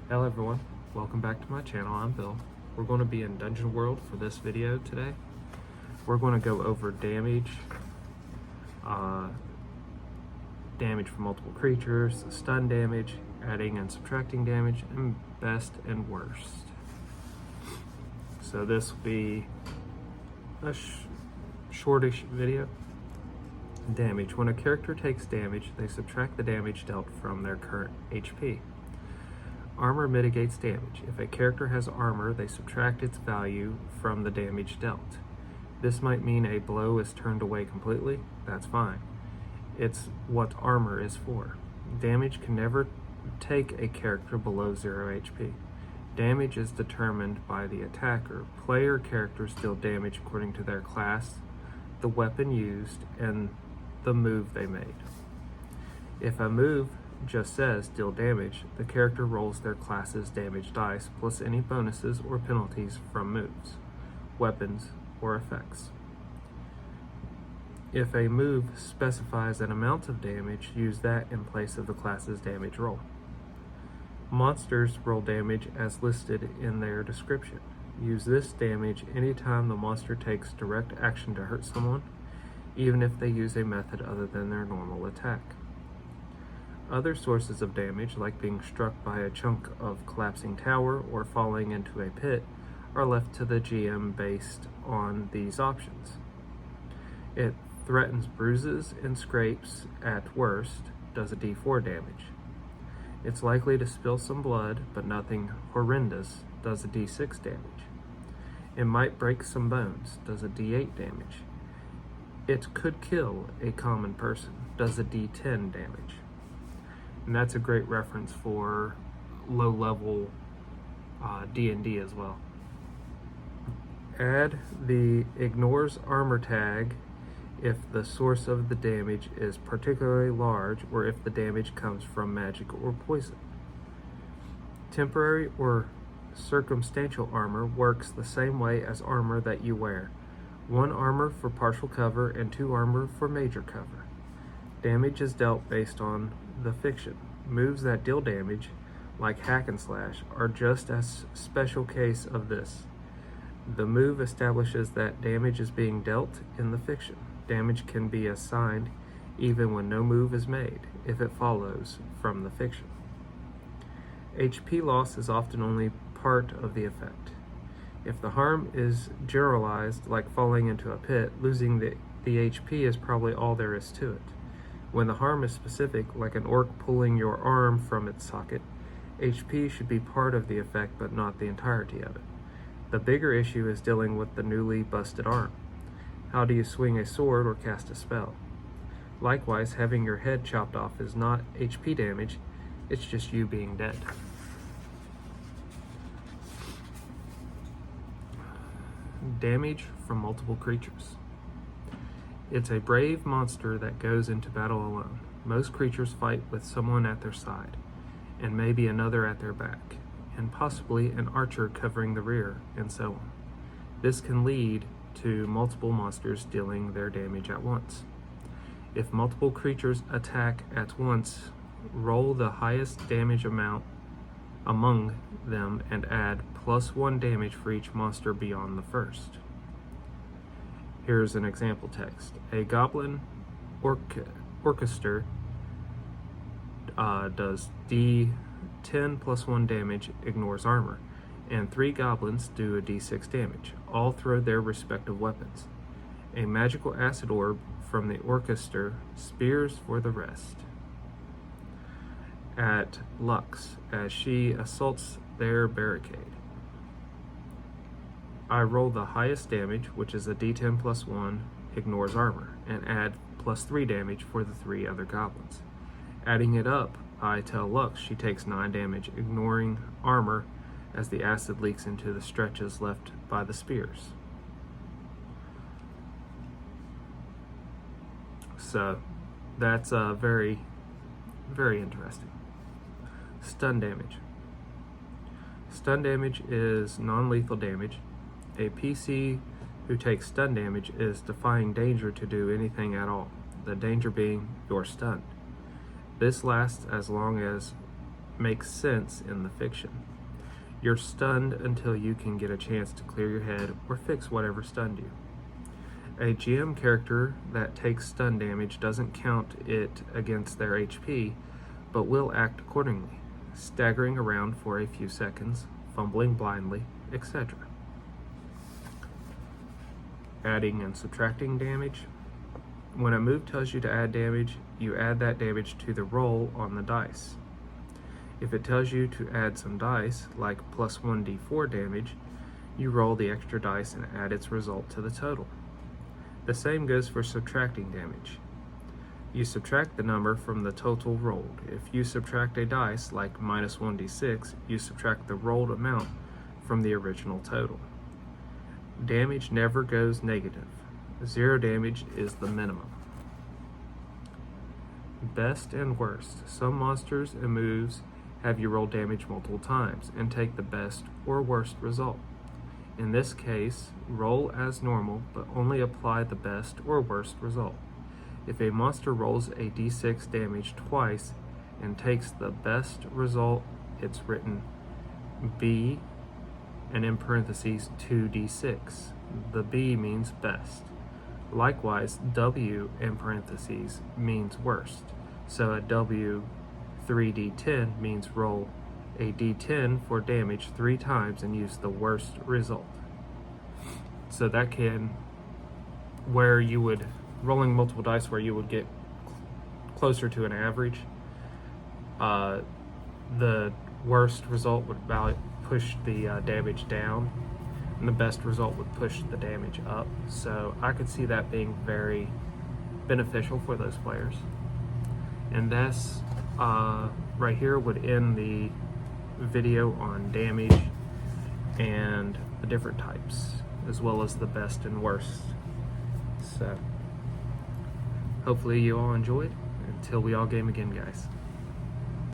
Hello everyone, welcome back to my channel. I'm Bill. We're going to be in Dungeon World for this video today. We're going to go over damage, damage from multiple creatures, stun damage, adding and subtracting damage, and best and worst. So this will be a shortish video. Damage. When a character takes damage, they subtract the damage dealt from their current HP. Armor mitigates damage. If a character has armor, they subtract its value from the damage dealt. This might mean a blow is turned away completely. That's fine. It's what armor is for. Damage can never take a character below 0 HP. Damage is determined by the attacker. Player characters deal damage according to their class, the weapon used, and the move they made. If a move just says deal damage, the character rolls their class's damage dice plus any bonuses or penalties from moves, weapons, or effects. If a move specifies an amount of damage, use that in place of the class's damage roll. Monsters roll damage as listed in their description. Use this damage anytime the monster takes direct action to hurt someone, even if they use a method other than their normal attack. Other sources of damage, like being struck by a chunk of collapsing tower or falling into a pit, are left to the GM based on these options. It threatens bruises and scrapes at worst, does a D4 damage. It's likely to spill some blood, but nothing horrendous, does a D6 damage. It might break some bones, does a D8 damage. It could kill a common person, does a D10 damage. And that's a great reference for low-level D&D as well. Add the ignores armor tag if the source of the damage is particularly large or if the damage comes from magic or poison. Temporary or circumstantial armor works the same way as armor that you wear. 1 armor for partial cover and 2 armor for major cover. Damage is dealt based on the fiction. Moves that deal damage, like hack and slash, are just a special case of this. The move establishes that damage is being dealt in the fiction. Damage can be assigned even when no move is made, if it follows from the fiction. HP loss is often only part of the effect. If the harm is generalized, like falling into a pit, losing the HP is probably all there is to it. When the harm is specific, like an orc pulling your arm from its socket, HP should be part of the effect but not the entirety of it. The bigger issue is dealing with the newly busted arm. How do you swing a sword or cast a spell? Likewise, having your head chopped off is not HP damage, it's just you being dead. Damage from multiple creatures. It's a brave monster that goes into battle alone. Most creatures fight with someone at their side, and maybe another at their back, and possibly an archer covering the rear, and so on. This can lead to multiple monsters dealing their damage at once. If multiple creatures attack at once, roll the highest damage amount among them and add +1 damage for each monster beyond the first. Here's an example text. A goblin orchestra does D10 +1 damage, ignores armor, and 3 goblins do a D6 damage. All throw their respective weapons. A magical acid orb from the orchestra spears for the rest at Lux as she assaults their barricade. I roll the highest damage, which is a D10 +1, ignores armor, and add +3 damage for the 3 other goblins. Adding it up, I tell Lux she takes 9 damage, ignoring armor, as the acid leaks into the stretches left by the spears. So that's very, very interesting. Stun damage. Stun damage is non-lethal damage. A PC who takes stun damage is defying danger to do anything at all, the danger being you're stunned. This lasts as long as makes sense in the fiction. You're stunned until you can get a chance to clear your head or fix whatever stunned you. A GM character that takes stun damage doesn't count it against their HP, but will act accordingly, staggering around for a few seconds, fumbling blindly, etc. Adding and subtracting damage. When a move tells you to add damage, you add that damage to the roll on the dice. If it tells you to add some dice, like plus 1d4 damage, you roll the extra dice and add its result to the total. The same goes for subtracting damage. You subtract the number from the total rolled. If you subtract a dice, like minus 1d6, you subtract the rolled amount from the original total. Damage never goes negative. 0 damage is the minimum. Best and worst. Some monsters and moves have you roll damage multiple times and take the best or worst result. In this case, roll as normal, but only apply the best or worst result. If a monster rolls a d6 damage twice and takes the best result, it's written B and in parentheses 2d6. The B means best. Likewise, W in parentheses means worst. So a W 3d10 means roll a d10 for damage 3 times and use the worst result. So that can, where you would, rolling multiple dice where you would get closer to an average, the worst result would push the damage down, and the best result would push the damage up. So I could see that being very beneficial for those players. And this right here would end the video on damage and the different types, as well as the best and worst. So hopefully you all enjoyed. Until we all game again, guys.